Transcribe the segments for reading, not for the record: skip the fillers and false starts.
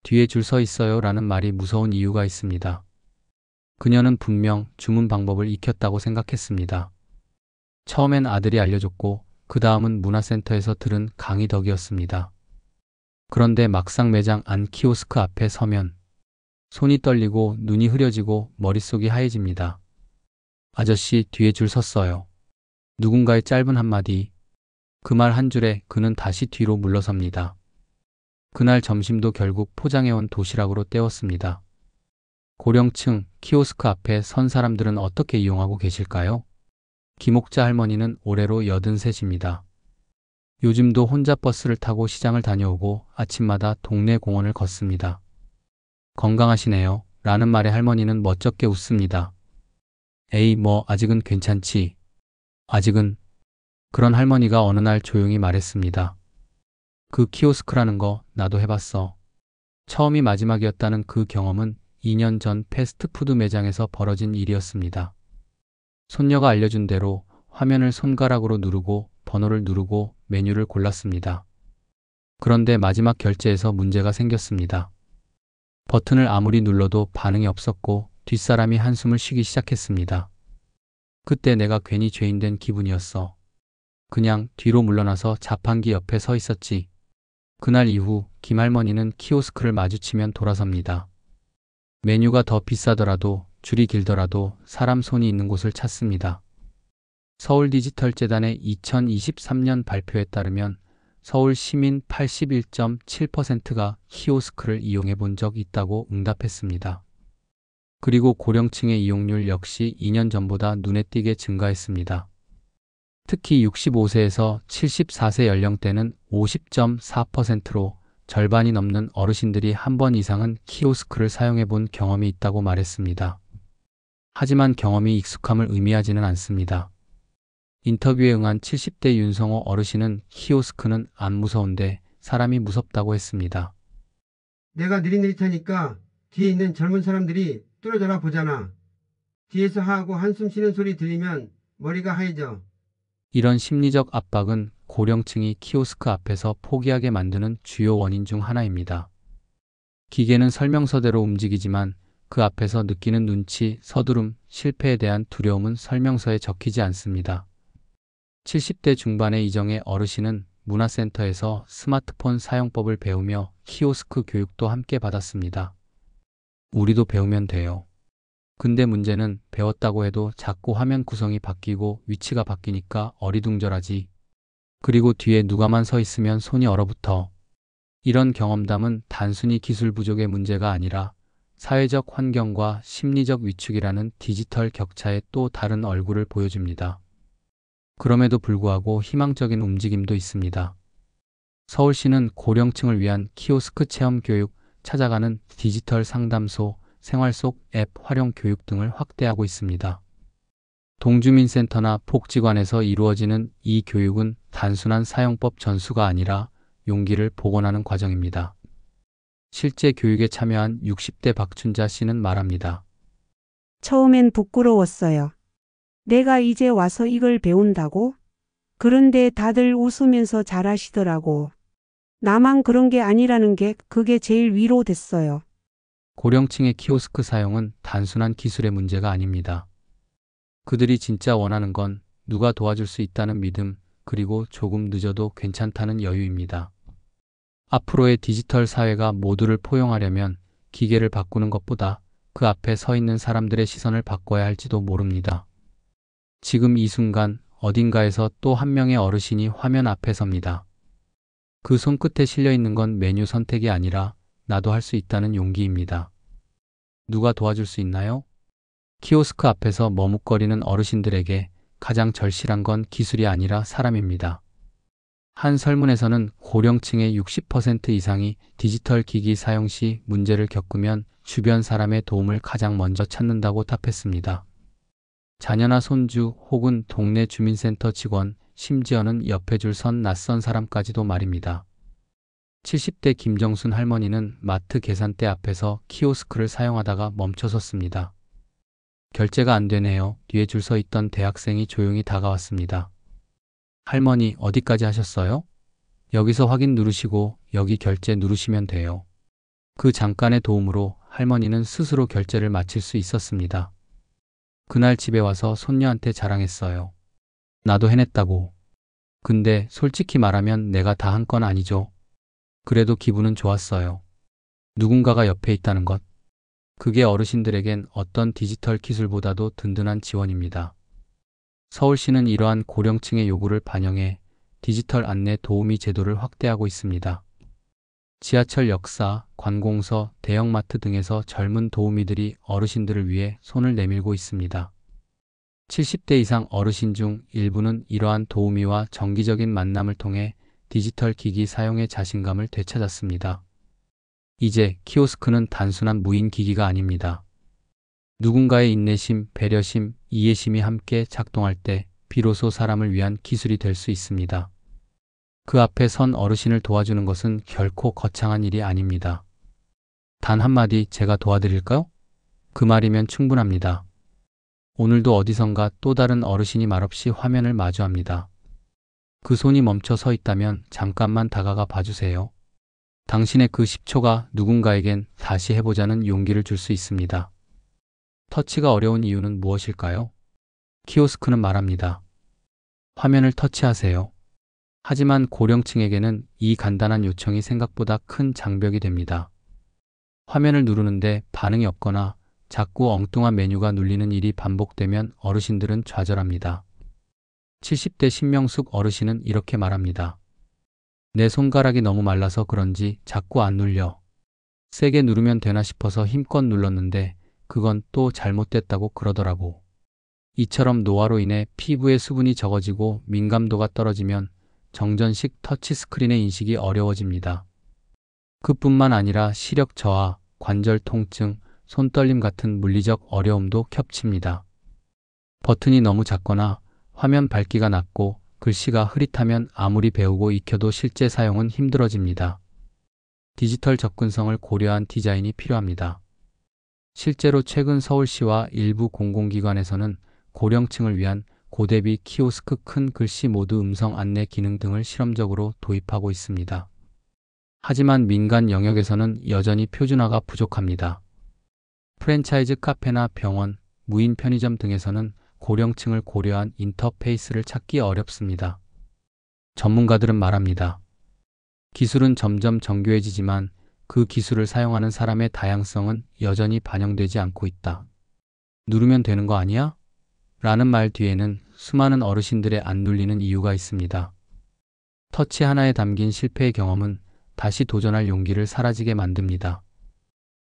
뒤에 줄 서 있어요 라는 말이 무서운 이유가 있습니다. 그녀는 분명 주문 방법을 익혔다고 생각했습니다. 처음엔 아들이 알려줬고 그 다음은 문화센터에서 들은 강의 덕이었습니다. 그런데 막상 매장 안 키오스크 앞에 서면 손이 떨리고 눈이 흐려지고 머릿속이 하얘집니다. 아저씨 뒤에 줄 섰어요. 누군가의 짧은 한마디, 그 말 한 줄에 그는 다시 뒤로 물러섭니다. 그날 점심도 결국 포장해온 도시락으로 때웠습니다. 고령층 키오스크 앞에 선 사람들은 어떻게 이용하고 계실까요? 김옥자 할머니는 올해로 83입니다. 요즘도 혼자 버스를 타고 시장을 다녀오고 아침마다 동네 공원을 걷습니다. 건강하시네요 라는 말에 할머니는 멋쩍게 웃습니다. 에이 아직은 괜찮지. 아직은. 그런 할머니가 어느 날 조용히 말했습니다. 그 키오스크라는 거 나도 해봤어. 처음이 마지막이었다는 그 경험은 2년 전 패스트푸드 매장에서 벌어진 일이었습니다. 손녀가 알려준 대로 화면을 손가락으로 누르고 번호를 누르고 메뉴를 골랐습니다. 그런데 마지막 결제에서 문제가 생겼습니다. 버튼을 아무리 눌러도 반응이 없었고 뒷사람이 한숨을 쉬기 시작했습니다. 그때 내가 괜히 죄인 된 기분이었어. 그냥 뒤로 물러나서 자판기 옆에 서 있었지. 그날 이후 김할머니는 키오스크를 마주치면 돌아섭니다. 메뉴가 더 비싸더라도 줄이 길더라도 사람 손이 있는 곳을 찾습니다. 서울디지털재단의 2023년 발표에 따르면 서울 시민 81.7%가 키오스크를 이용해 본 적 있다고 응답했습니다. 그리고 고령층의 이용률 역시 2년 전보다 눈에 띄게 증가했습니다. 특히 65세에서 74세 연령대는 50.4%로 절반이 넘는 어르신들이 한 번 이상은 키오스크를 사용해 본 경험이 있다고 말했습니다. 하지만 경험이 익숙함을 의미하지는 않습니다. 인터뷰에 응한 70대 윤성호 어르신은 키오스크는 안 무서운데 사람이 무섭다고 했습니다. 내가 느릿느릿하니까 뒤에 있는 젊은 사람들이 뚫어져라 보잖아. 뒤에서 하고 한숨 쉬는 소리 들리면 머리가 하얘져. 이런 심리적 압박은 고령층이 키오스크 앞에서 포기하게 만드는 주요 원인 중 하나입니다. 기계는 설명서대로 움직이지만 그 앞에서 느끼는 눈치, 서두름, 실패에 대한 두려움은 설명서에 적히지 않습니다. 70대 중반의 이정의 어르신은 문화센터에서 스마트폰 사용법을 배우며 키오스크 교육도 함께 받았습니다. 우리도 배우면 돼요. 근데 문제는 배웠다고 해도 자꾸 화면 구성이 바뀌고 위치가 바뀌니까 어리둥절하지. 그리고 뒤에 누가만 서 있으면 손이 얼어붙어. 이런 경험담은 단순히 기술 부족의 문제가 아니라 사회적 환경과 심리적 위축이라는 디지털 격차의 또 다른 얼굴을 보여줍니다. 그럼에도 불구하고 희망적인 움직임도 있습니다. 서울시는 고령층을 위한 키오스크 체험 교육, 찾아가는 디지털 상담소, 생활 속 앱 활용 교육 등을 확대하고 있습니다. 동주민센터나 복지관에서 이루어지는 이 교육은 단순한 사용법 전수가 아니라 용기를 복원하는 과정입니다. 실제 교육에 참여한 60대 박춘자 씨는 말합니다. 처음엔 부끄러웠어요. 내가 이제 와서 이걸 배운다고? 그런데 다들 웃으면서 잘하시더라고. 나만 그런 게 아니라는 게 그게 제일 위로됐어요. 고령층의 키오스크 사용은 단순한 기술의 문제가 아닙니다. 그들이 진짜 원하는 건 누가 도와줄 수 있다는 믿음, 그리고 조금 늦어도 괜찮다는 여유입니다. 앞으로의 디지털 사회가 모두를 포용하려면 기계를 바꾸는 것보다 그 앞에 서 있는 사람들의 시선을 바꿔야 할지도 모릅니다. 지금 이 순간 어딘가에서 또 한 명의 어르신이 화면 앞에 섭니다. 그 손끝에 실려 있는 건 메뉴 선택이 아니라 나도 할 수 있다는 용기입니다. 누가 도와줄 수 있나요? 키오스크 앞에서 머뭇거리는 어르신들에게 가장 절실한 건 기술이 아니라 사람입니다. 한 설문에서는 고령층의 60% 이상이 디지털 기기 사용 시 문제를 겪으면 주변 사람의 도움을 가장 먼저 찾는다고 답했습니다. 자녀나 손주 혹은 동네 주민센터 직원, 심지어는 옆에 줄 선 낯선 사람까지도 말입니다. 70대 김정순 할머니는 마트 계산대 앞에서 키오스크를 사용하다가 멈춰섰습니다. 결제가 안 되네요. 뒤에 줄 서 있던 대학생이 조용히 다가왔습니다. 할머니, 어디까지 하셨어요? 여기서 확인 누르시고 여기 결제 누르시면 돼요. 그 잠깐의 도움으로 할머니는 스스로 결제를 마칠 수 있었습니다. 그날 집에 와서 손녀한테 자랑했어요. 나도 해냈다고. 근데 솔직히 말하면 내가 다 한 건 아니죠. 그래도 기분은 좋았어요. 누군가가 옆에 있다는 것. 그게 어르신들에겐 어떤 디지털 기술보다도 든든한 지원입니다. 서울시는 이러한 고령층의 요구를 반영해 디지털 안내 도우미 제도를 확대하고 있습니다. 지하철 역사, 관공서, 대형마트 등에서 젊은 도우미들이 어르신들을 위해 손을 내밀고 있습니다. 70대 이상 어르신 중 일부는 이러한 도우미와 정기적인 만남을 통해 디지털 기기 사용의 자신감을 되찾았습니다. 이제 키오스크는 단순한 무인 기기가 아닙니다. 누군가의 인내심, 배려심, 이해심이 함께 작동할 때 비로소 사람을 위한 기술이 될 수 있습니다. 그 앞에 선 어르신을 도와주는 것은 결코 거창한 일이 아닙니다. 단 한마디 제가 도와드릴까요? 그 말이면 충분합니다. 오늘도 어디선가 또 다른 어르신이 말없이 화면을 마주합니다. 그 손이 멈춰 서 있다면 잠깐만 다가가 봐주세요. 당신의 그 10초가 누군가에겐 다시 해보자는 용기를 줄 수 있습니다. 터치가 어려운 이유는 무엇일까요? 키오스크는 말합니다. 화면을 터치하세요. 하지만 고령층에게는 이 간단한 요청이 생각보다 큰 장벽이 됩니다. 화면을 누르는데 반응이 없거나 자꾸 엉뚱한 메뉴가 눌리는 일이 반복되면 어르신들은 좌절합니다. 70대 신명숙 어르신은 이렇게 말합니다. 내 손가락이 너무 말라서 그런지 자꾸 안 눌려. 세게 누르면 되나 싶어서 힘껏 눌렀는데 그건 또 잘못됐다고 그러더라고. 이처럼 노화로 인해 피부의 수분이 적어지고 민감도가 떨어지면 정전식 터치스크린의 인식이 어려워집니다. 그뿐만 아니라 시력 저하, 관절 통증, 손떨림 같은 물리적 어려움도 겹칩니다. 버튼이 너무 작거나 화면 밝기가 낮고 글씨가 흐릿하면 아무리 배우고 익혀도 실제 사용은 힘들어집니다. 디지털 접근성을 고려한 디자인이 필요합니다. 실제로 최근 서울시와 일부 공공기관에서는 고령층을 위한 고대비 키오스크, 큰 글씨 모드 음성 안내 기능 등을 실험적으로 도입하고 있습니다. 하지만 민간 영역에서는 여전히 표준화가 부족합니다. 프랜차이즈 카페나 병원, 무인 편의점 등에서는 고령층을 고려한 인터페이스를 찾기 어렵습니다. 전문가들은 말합니다. 기술은 점점 정교해지지만 그 기술을 사용하는 사람의 다양성은 여전히 반영되지 않고 있다. 누르면 되는 거 아니야? 라는 말 뒤에는 수많은 어르신들의 안 눌리는 이유가 있습니다. 터치 하나에 담긴 실패의 경험은 다시 도전할 용기를 사라지게 만듭니다.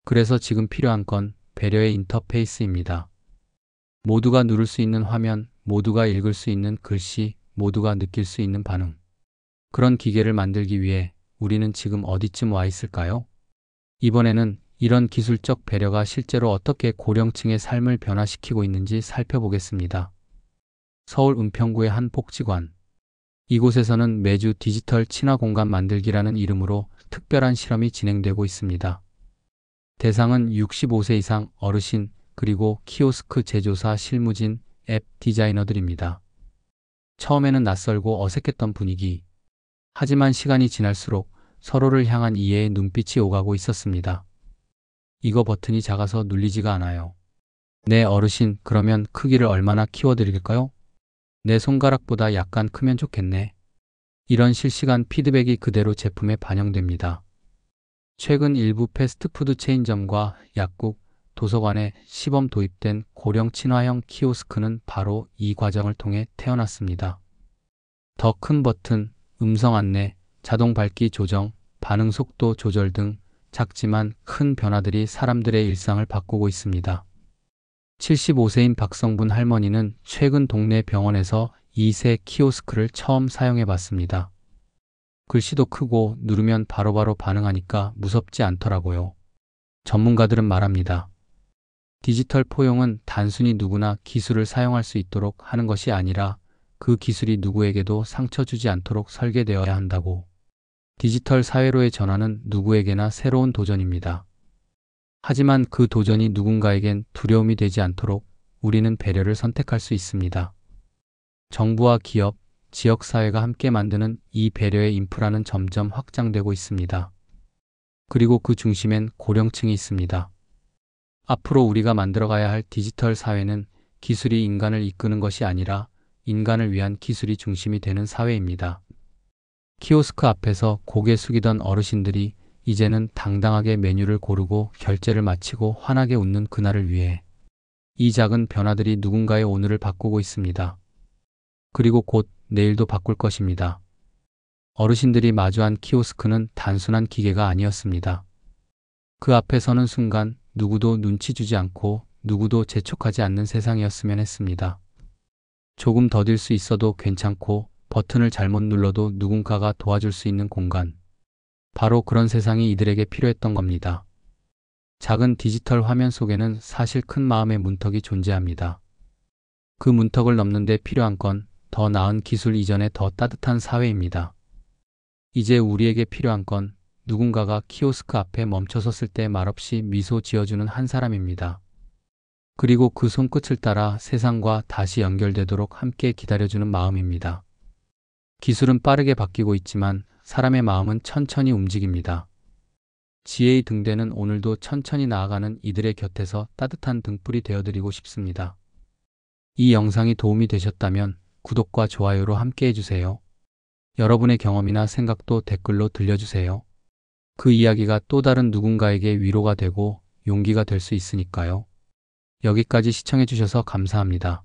그래서 지금 필요한 건 배려의 인터페이스입니다. 모두가 누를 수 있는 화면, 모두가 읽을 수 있는 글씨, 모두가 느낄 수 있는 반응. 그런 기계를 만들기 위해 우리는 지금 어디쯤 와 있을까요? 이번에는 이런 기술적 배려가 실제로 어떻게 고령층의 삶을 변화시키고 있는지 살펴보겠습니다. 서울 은평구의 한 복지관. 이곳에서는 매주 디지털 친화 공간 만들기라는 이름으로 특별한 실험이 진행되고 있습니다. 대상은 65세 이상 어르신, 그리고 키오스크 제조사 실무진, 앱 디자이너들입니다. 처음에는 낯설고 어색했던 분위기. 하지만 시간이 지날수록 서로를 향한 이해의 눈빛이 오가고 있었습니다. 이거 버튼이 작아서 눌리지가 않아요. 네, 어르신, 그러면 크기를 얼마나 키워드릴까요? 내 손가락보다 약간 크면 좋겠네. 이런 실시간 피드백이 그대로 제품에 반영됩니다. 최근 일부 패스트푸드 체인점과 약국, 도서관에 시범 도입된 고령 친화형 키오스크는 바로 이 과정을 통해 태어났습니다. 더 큰 버튼, 음성 안내, 자동 밝기 조정, 반응 속도 조절 등 작지만 큰 변화들이 사람들의 일상을 바꾸고 있습니다. 75세인 박성분 할머니는 최근 동네 병원에서 이 새 키오스크를 처음 사용해 봤습니다. 글씨도 크고 누르면 바로바로 반응하니까 무섭지 않더라고요. 전문가들은 말합니다. 디지털 포용은 단순히 누구나 기술을 사용할 수 있도록 하는 것이 아니라 그 기술이 누구에게도 상처 주지 않도록 설계되어야 한다고. 디지털 사회로의 전환은 누구에게나 새로운 도전입니다. 하지만 그 도전이 누군가에겐 두려움이 되지 않도록 우리는 배려를 선택할 수 있습니다. 정부와 기업, 지역사회가 함께 만드는 이 배려의 인프라는 점점 확장되고 있습니다. 그리고 그 중심엔 고령층이 있습니다. 앞으로 우리가 만들어가야 할 디지털 사회는 기술이 인간을 이끄는 것이 아니라 인간을 위한 기술이 중심이 되는 사회입니다. 키오스크 앞에서 고개 숙이던 어르신들이 이제는 당당하게 메뉴를 고르고 결제를 마치고 환하게 웃는 그날을 위해 이 작은 변화들이 누군가의 오늘을 바꾸고 있습니다. 그리고 곧 내일도 바꿀 것입니다. 어르신들이 마주한 키오스크는 단순한 기계가 아니었습니다. 그 앞에 서는 순간 누구도 눈치 주지 않고 누구도 재촉하지 않는 세상이었으면 했습니다. 조금 더딜 수 있어도 괜찮고 버튼을 잘못 눌러도 누군가가 도와줄 수 있는 공간. 바로 그런 세상이 이들에게 필요했던 겁니다. 작은 디지털 화면 속에는 사실 큰 마음의 문턱이 존재합니다. 그 문턱을 넘는 데 필요한 건 더 나은 기술 이전의 더 따뜻한 사회입니다. 이제 우리에게 필요한 건 누군가가 키오스크 앞에 멈춰섰을 때 말없이 미소 지어주는 한 사람입니다. 그리고 그 손끝을 따라 세상과 다시 연결되도록 함께 기다려주는 마음입니다. 기술은 빠르게 바뀌고 있지만 사람의 마음은 천천히 움직입니다. 지혜의 등대는 오늘도 천천히 나아가는 이들의 곁에서 따뜻한 등불이 되어드리고 싶습니다. 이 영상이 도움이 되셨다면 구독과 좋아요로 함께 해주세요. 여러분의 경험이나 생각도 댓글로 들려주세요. 그 이야기가 또 다른 누군가에게 위로가 되고 용기가 될 수 있으니까요. 여기까지 시청해주셔서 감사합니다.